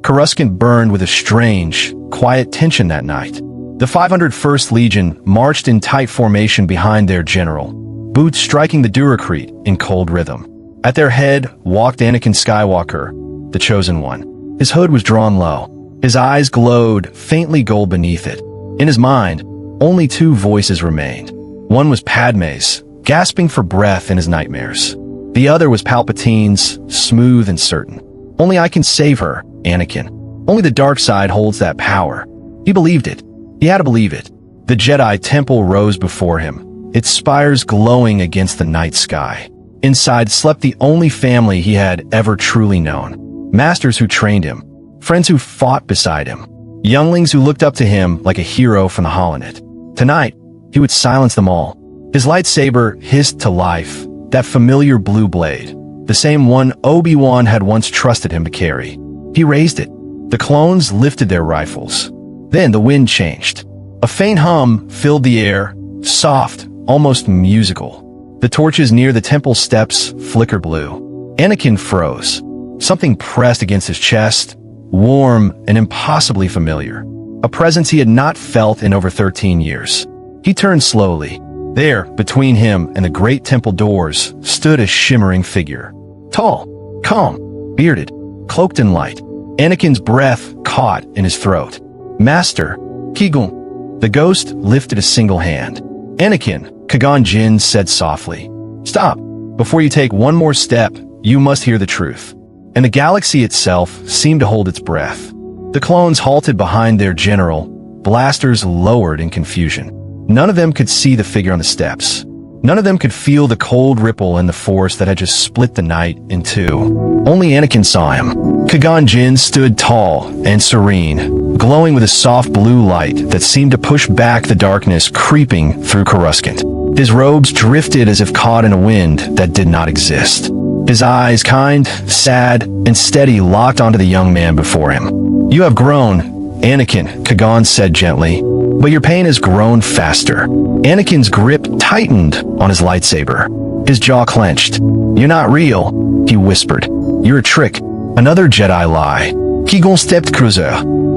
Coruscant burned with a strange, quiet tension that night. The 501st Legion marched in tight formation behind their general, boots striking the Duracrete in cold rhythm. At their head walked Anakin Skywalker, the Chosen One. His hood was drawn low. His eyes glowed faintly gold beneath it. In his mind, only two voices remained. One was Padme's, gasping for breath in his nightmares. The other was Palpatine's, smooth and certain. Only I can save her, Anakin. Only the dark side holds that power. He believed it. He had to believe it. The Jedi Temple rose before him, its spires glowing against the night sky. Inside slept the only family he had ever truly known. Masters who trained him, friends who fought beside him, younglings who looked up to him like a hero from the holonet. Tonight, he would silence them all. His lightsaber hissed to life, that familiar blue blade, the same one Obi-Wan had once trusted him to carry. He raised it. The clones lifted their rifles. Then the wind changed. A faint hum filled the air, soft, almost musical. The torches near the temple steps flickered blue. Anakin froze. Something pressed against his chest, warm and impossibly familiar. A presence he had not felt in over 13 years. He turned slowly. There, between him and the great temple doors, stood a shimmering figure. Tall, calm, bearded, cloaked in light. Anakin's breath caught in his throat. Master, Qui Gon. The ghost lifted a single hand. Anakin, Qui Gon Jinn said softly. Stop. Before you take one more step, you must hear the truth. And the galaxy itself seemed to hold its breath. The clones halted behind their general, blasters lowered in confusion. None of them could see the figure on the steps. None of them could feel the cold ripple in the force that had just split the night in two. Only Anakin saw him. Qui Gon Jinn stood tall and serene, glowing with a soft blue light that seemed to push back the darkness creeping through Coruscant. His robes drifted as if caught in a wind that did not exist. His eyes, kind, sad, and steady, locked onto the young man before him. You have grown, Anakin, Qui Gon said gently, but your pain has grown faster. Anakin's grip tightened on his lightsaber. His jaw clenched. You're not real, he whispered. You're a trick, another Jedi lie. Qui Gon stepped closer.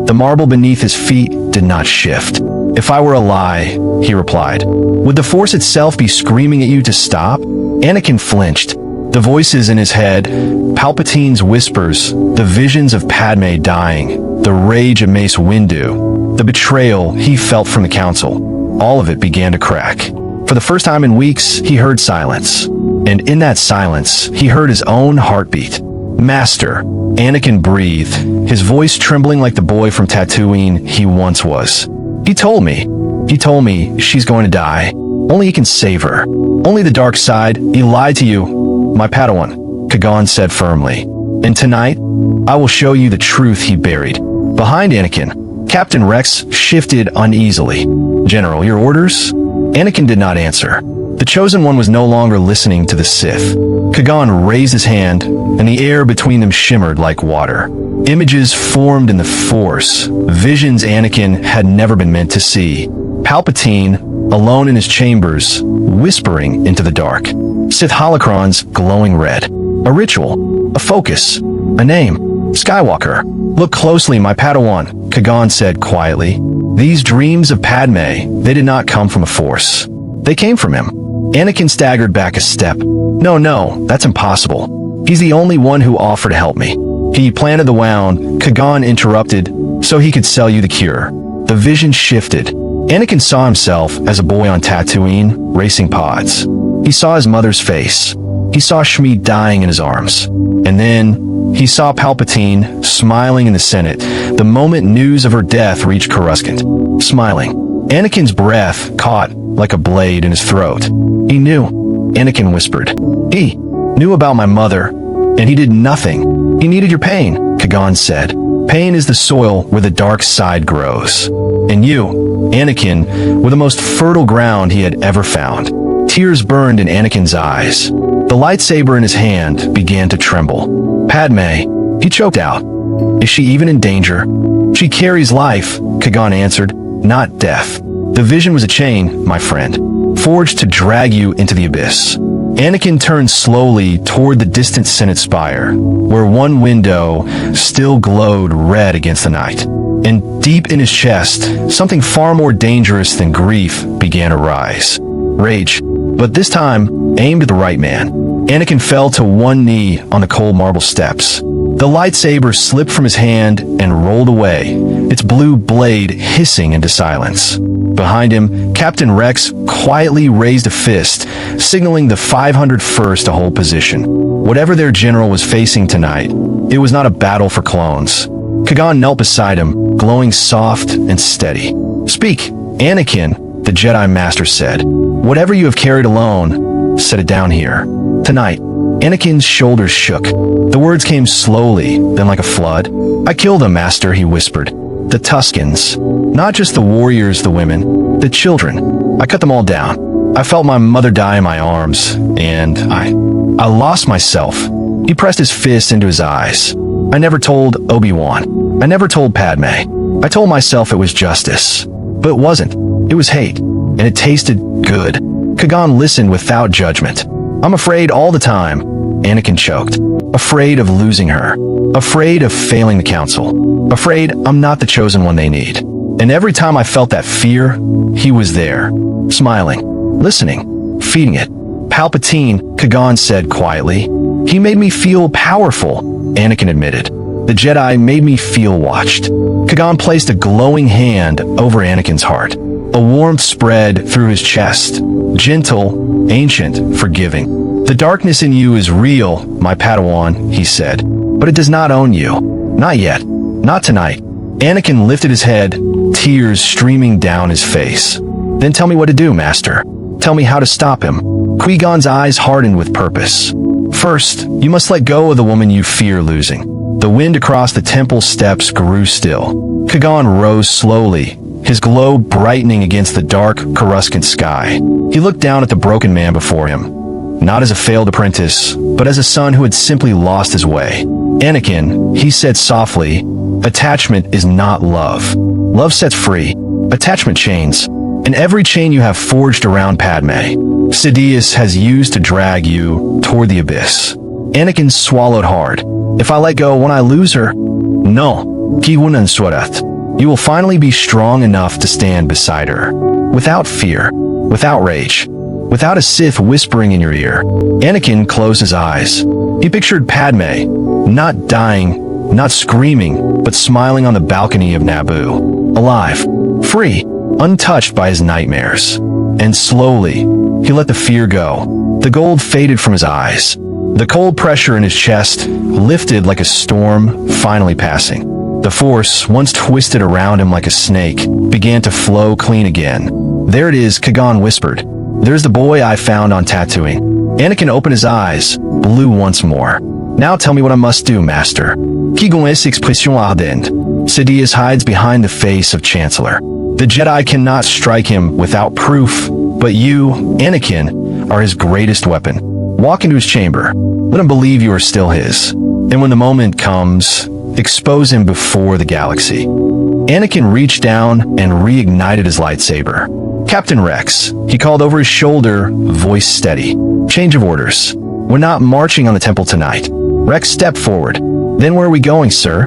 The marble beneath his feet did not shift. If I were a lie, he replied, would the Force itself be screaming at you to stop? Anakin flinched. The voices in his head, Palpatine's whispers, the visions of Padme dying, the rage of Mace Windu, the betrayal he felt from the Council, all of it began to crack. For the first time in weeks, he heard silence. And in that silence, he heard his own heartbeat. Master, Anakin breathed, his voice trembling like the boy from Tatooine he once was. He told me she's going to die. Only he can save her. Only the dark side. He lied to you. My Padawan, Qui Gon said firmly. And tonight, I will show you the truth he buried. Behind Anakin, Captain Rex shifted uneasily. General, your orders? Anakin did not answer. The Chosen One was no longer listening to the Sith. Qui Gon raised his hand, and the air between them shimmered like water. Images formed in the Force, visions Anakin had never been meant to see. Palpatine, alone in his chambers, whispering into the dark. Sith holocrons glowing red. A ritual, a focus, a name. Skywalker. Look closely, my Padawan, Qui Gon said quietly. These dreams of Padme, they did not come from a Force. They came from him. Anakin staggered back a step. No, that's impossible. He's the only one who offered to help me. He planted the wound, Qui Gon interrupted, so he could sell you the cure. The vision shifted. Anakin saw himself as a boy on Tatooine, racing pods. He saw his mother's face. He saw Shmi dying in his arms. And then, he saw Palpatine smiling in the Senate the moment news of her death reached Coruscant. Smiling. Anakin's breath caught like a blade in his throat. He knew, Anakin whispered. He knew about my mother, and he did nothing. He needed your pain, Qui Gon said. Pain is the soil where the dark side grows. And you, Anakin, were the most fertile ground he had ever found. Tears burned in Anakin's eyes. The lightsaber in his hand began to tremble. Padme, he choked out. Is she even in danger? She carries life, Qui Gon answered, not death. The vision was a chain, my friend, forged to drag you into the abyss. Anakin turned slowly toward the distant Senate spire, where one window still glowed red against the night. And deep in his chest, something far more dangerous than grief began to rise. Rage, but this time aimed at the right man. Anakin fell to one knee on the cold marble steps. The lightsaber slipped from his hand and rolled away, its blue blade hissing into silence. Behind him, Captain Rex quietly raised a fist, signaling the 501st to hold position. Whatever their general was facing tonight, it was not a battle for clones. Qui Gon knelt beside him, glowing soft and steady. "Speak, Anakin," the Jedi Master said. "Whatever you have carried alone, set it down here. Tonight." Anakin's shoulders shook. The words came slowly, then like a flood. "I killed them, Master," he whispered. "The Tuscans. Not just the warriors, the women, the children. I cut them all down. I felt my mother die in my arms, and I lost myself." He pressed his fist into his eyes. "I never told Obi-Wan. I never told Padme. I told myself it was justice. But it wasn't. It was hate, and it tasted good." Qui Gon listened without judgment. "I'm afraid all the time," Anakin choked. "Afraid of losing her. Afraid of failing the council. Afraid I'm not the chosen one they need." And every time I felt that fear, he was there, smiling, listening, feeding it. "Palpatine," Qui Gon said quietly. "He made me feel powerful," Anakin admitted. "The Jedi made me feel watched." Qui Gon placed a glowing hand over Anakin's heart. A warmth spread through his chest. Gentle, ancient, forgiving. "The darkness in you is real, my Padawan," he said. "But it does not own you. Not yet. Not tonight." Anakin lifted his head, tears streaming down his face. "Then tell me what to do, Master. Tell me how to stop him." Qui Gon's eyes hardened with purpose. "First, you must let go of the woman you fear losing." The wind across the temple steps grew still. Qui Gon rose slowly, his glow brightening against the dark Coruscant sky. He looked down at the broken man before him, not as a failed apprentice, but as a son who had simply lost his way. "Anakin," he said softly, "attachment is not love. Love sets free. Attachment chains. And every chain you have forged around Padme, Sidious has used to drag you toward the abyss." Anakin swallowed hard. "If I let go when I lose her, no, Qui Gon Suarat. You will finally be strong enough to stand beside her, without fear, without rage, without a Sith whispering in your ear." Anakin closed his eyes. He pictured Padme, not dying, not screaming, but smiling on the balcony of Naboo, alive, free, untouched by his nightmares. And slowly, he let the fear go. The gold faded from his eyes. The cold pressure in his chest lifted like a storm finally passing. The Force, once twisted around him like a snake, began to flow clean again. "There it is," Qui Gon whispered. "There's the boy I found on Tatooine." Anakin opened his eyes, blue once more. "Now tell me what I must do, Master." Qui Gon est expression ardente. Sidious hides behind the face of Chancellor. The Jedi cannot strike him without proof, but you, Anakin, are his greatest weapon. Walk into his chamber. Let him believe you are still his. And when the moment comes, expose him before the galaxy. Anakin reached down and reignited his lightsaber. "Captain Rex," he called over his shoulder, voice steady. "Change of orders. We're not marching on the temple tonight." Rex stepped forward. "Then where are we going, sir?"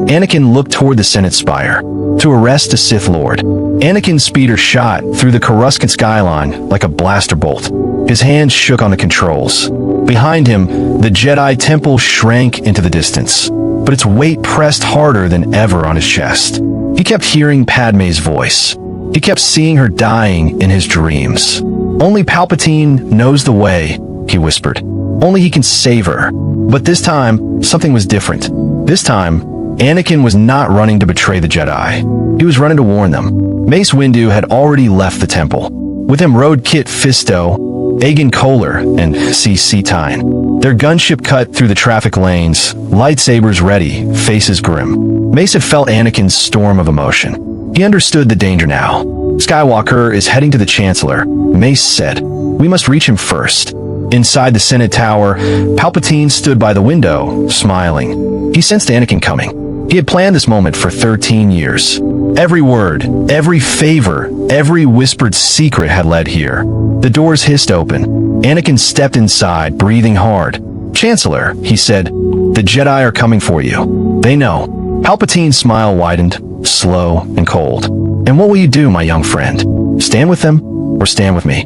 Anakin looked toward the Senate spire. "To arrest a Sith Lord." Anakin's speeder shot through the Coruscant skyline like a blaster bolt. His hands shook on the controls. Behind him, the Jedi Temple shrank into the distance, but its weight pressed harder than ever on his chest. He kept hearing Padme's voice. He kept seeing her dying in his dreams. "Only Palpatine knows the way," he whispered. "Only he can save her." But this time, something was different. This time, Anakin was not running to betray the Jedi. He was running to warn them. Mace Windu had already left the temple. With him rode Kit Fisto, Aegon Kohler, and C.C. Tyne. Their gunship cut through the traffic lanes, lightsabers ready, faces grim. Mace had felt Anakin's storm of emotion. He understood the danger now. "Skywalker is heading to the Chancellor," Mace said. "We must reach him first." Inside the Senate Tower, Palpatine stood by the window, smiling. He sensed Anakin coming. He had planned this moment for 13 years. Every word, every favor, every whispered secret had led here. The doors hissed open. Anakin stepped inside, breathing hard. "Chancellor," he said, "the Jedi are coming for you. They know." Palpatine's smile widened, slow and cold. "And what will you do, my young friend? Stand with them or stand with me?"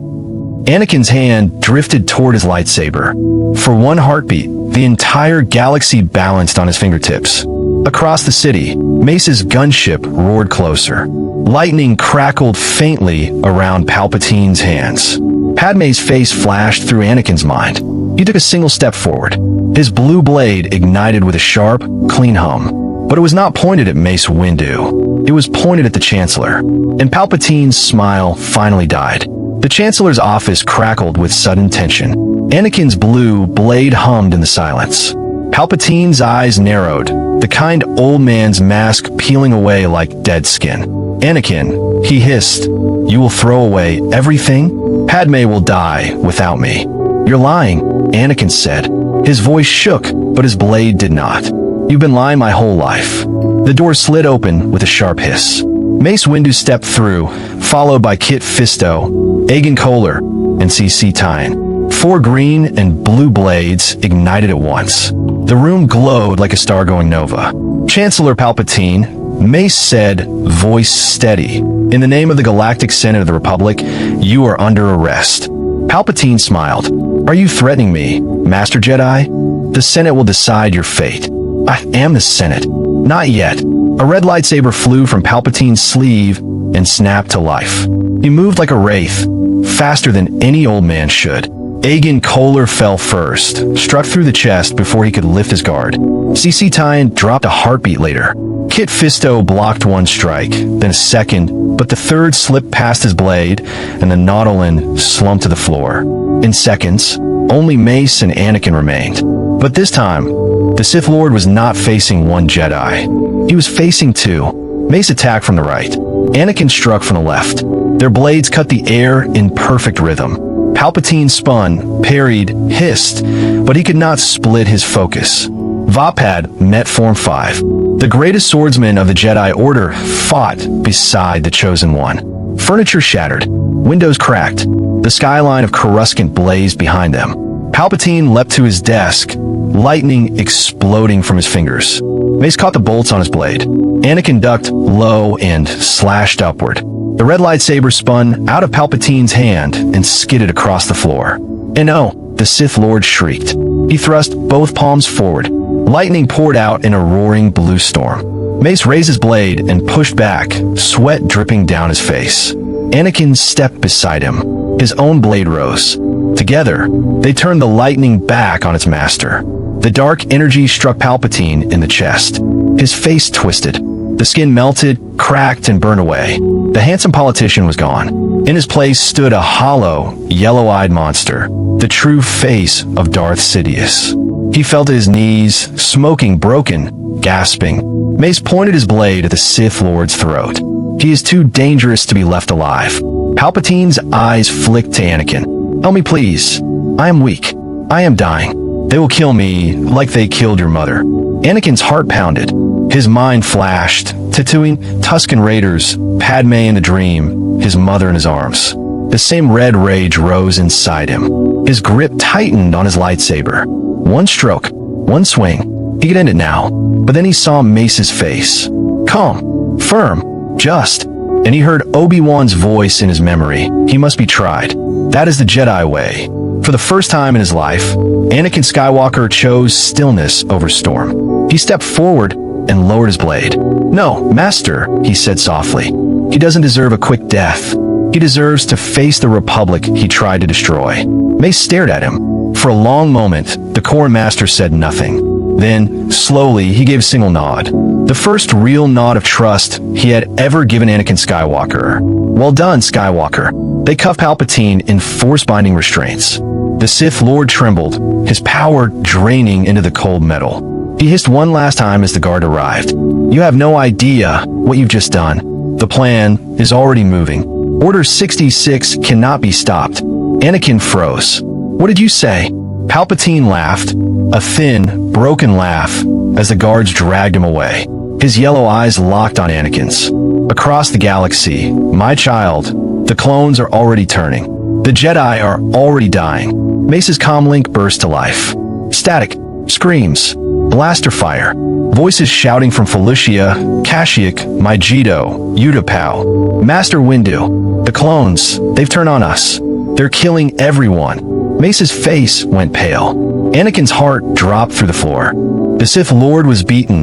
Anakin's hand drifted toward his lightsaber. For one heartbeat, the entire galaxy balanced on his fingertips. Across the city, Mace's gunship roared closer. Lightning crackled faintly around Palpatine's hands. Padme's face flashed through Anakin's mind. He took a single step forward. His blue blade ignited with a sharp, clean hum. But it was not pointed at Mace Windu. It was pointed at the Chancellor. And Palpatine's smile finally died. The Chancellor's office crackled with sudden tension. Anakin's blue blade hummed in the silence. Palpatine's eyes narrowed, the kind old man's mask peeling away like dead skin. "Anakin," he hissed, "you will throw away everything? Padme will die without me." "You're lying," Anakin said. His voice shook, but his blade did not. "You've been lying my whole life." The door slid open with a sharp hiss. Mace Windu stepped through, followed by Kit Fisto, Aegon Kohler, and CC Tyne. 4 green and blue blades ignited at once. The room glowed like a star-going nova. "Chancellor Palpatine," Mace said, voice steady, "in the name of the Galactic Senate of the Republic, you are under arrest." Palpatine smiled. "Are you threatening me, Master Jedi? The Senate will decide your fate." "I am the Senate." "Not yet." A red lightsaber flew from Palpatine's sleeve and snapped to life. He moved like a wraith, faster than any old man should. Aegon Kohler fell first, struck through the chest before he could lift his guard. CC Tyne dropped a heartbeat later. Kit Fisto blocked one strike, then a second, but the third slipped past his blade, and the Nautolan slumped to the floor. In seconds, only Mace and Anakin remained. But this time, the Sith Lord was not facing one Jedi. He was facing 2. Mace attacked from the right. Anakin struck from the left. Their blades cut the air in perfect rhythm. Palpatine spun, parried, hissed, but he could not split his focus. Vapad met Form 5. The greatest swordsman of the Jedi Order fought beside the Chosen One. Furniture shattered. Windows cracked. The skyline of Coruscant blazed behind them. Palpatine leapt to his desk, lightning exploding from his fingers. Mace caught the bolts on his blade. Anakin ducked low and slashed upward. The red lightsaber spun out of Palpatine's hand and skidded across the floor. "And oh," the Sith Lord shrieked. He thrust both palms forward. Lightning poured out in a roaring blue storm. Mace raised his blade and pushed back, sweat dripping down his face. Anakin stepped beside him. His own blade rose. Together, they turned the lightning back on its master. The dark energy struck Palpatine in the chest. His face twisted. The skin melted, cracked, and burned away. The handsome politician was gone. In his place stood a hollow, yellow-eyed monster, the true face of Darth Sidious. He fell to his knees, smoking, broken, gasping. Mace pointed his blade at the Sith Lord's throat. "He is too dangerous to be left alive." Palpatine's eyes flicked to Anakin. "Help me, please. I am weak. I am dying. They will kill me like they killed your mother." Anakin's heart pounded. His mind flashed, tattooing Tusken Raiders, Padme in the dream, his mother in his arms. The same red rage rose inside him. His grip tightened on his lightsaber. One stroke, one swing. He could end it now. But then he saw Mace's face. Calm, firm, just. And he heard Obi-Wan's voice in his memory. He must be tried. That is the Jedi way. For the first time in his life, Anakin Skywalker chose stillness over storm. He stepped forward and lowered his blade. "No, Master," he said softly. "He doesn't deserve a quick death. He deserves to face the Republic he tried to destroy." Mace stared at him. For a long moment, the Core Master said nothing. Then, slowly, he gave a single nod. The first real nod of trust he had ever given Anakin Skywalker. "Well done, Skywalker." They cuffed Palpatine in force-binding restraints. The Sith Lord trembled, his power draining into the cold metal. He hissed one last time as the guard arrived. "You have no idea what you've just done. The plan is already moving. Order 66 cannot be stopped." Anakin froze. "What did you say?" Palpatine laughed, a thin, broken laugh, as the guards dragged him away. his yellow eyes locked on Anakin's. "Across the galaxy, my child, the clones are already turning. The Jedi are already dying." Mace's comlink burst to life. Static, screams, blaster fire, voices shouting from Felicia, Kashyyyk, Mygeeto, Utapau, Master Windu. "The clones, they've turned on us. They're killing everyone." Mace's face went pale. Anakin's heart dropped through the floor. The Sith Lord was beaten,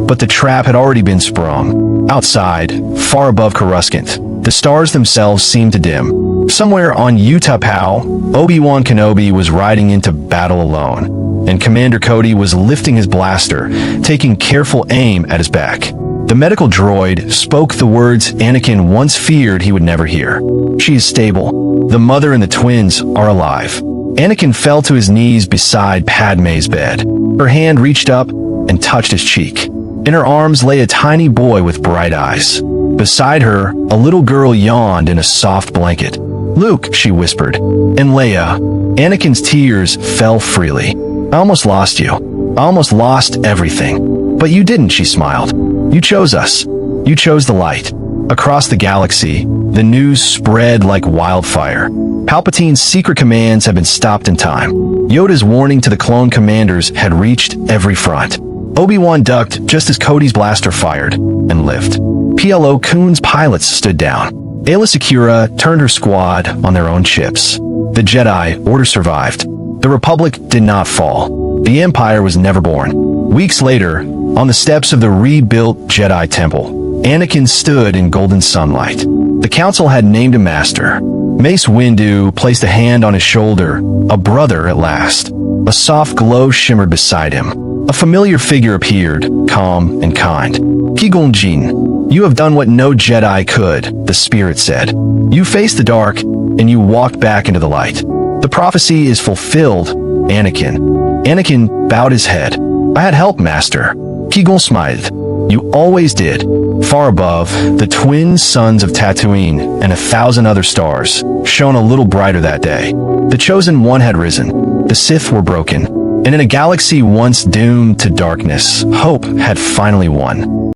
but the trap had already been sprung. Outside, far above Coruscant, the stars themselves seemed to dim. Somewhere on Utapau, Obi-Wan Kenobi was riding into battle alone, and Commander Cody was lifting his blaster, taking careful aim at his back. The medical droid spoke the words Anakin once feared he would never hear. "She is stable. The mother and the twins are alive." Anakin fell to his knees beside Padme's bed. Her hand reached up and touched his cheek. In her arms lay a tiny boy with bright eyes. Beside her, a little girl yawned in a soft blanket. "Luke," she whispered, "and Leia." Anakin's tears fell freely. "I almost lost you. I almost lost everything. But you didn't," she smiled. "You chose us. You chose the light." Across the galaxy, the news spread like wildfire. Palpatine's secret commands had been stopped in time. Yoda's warning to the clone commanders had reached every front. Obi-Wan ducked just as Cody's blaster fired, and lived. PLO Koon's pilots stood down. Aayla Secura turned her squad on their own chips. The Jedi Order survived. The Republic did not fall. The Empire was never born. Weeks later, on the steps of the rebuilt Jedi Temple, Anakin stood in golden sunlight. The Council had named him Master. Mace Windu placed a hand on his shoulder, a brother at last. A soft glow shimmered beside him. A familiar figure appeared, calm and kind. "Qui Gon Jinn, you have done what no Jedi could," the spirit said. "You faced the dark, and you walked back into the light. The prophecy is fulfilled, Anakin." Anakin bowed his head. "I had help, Master." Qui Gon smiled. "You always did." Far above, the twin suns of Tatooine and 1,000 other stars shone a little brighter that day. The Chosen One had risen. The Sith were broken. And in a galaxy once doomed to darkness, hope had finally won.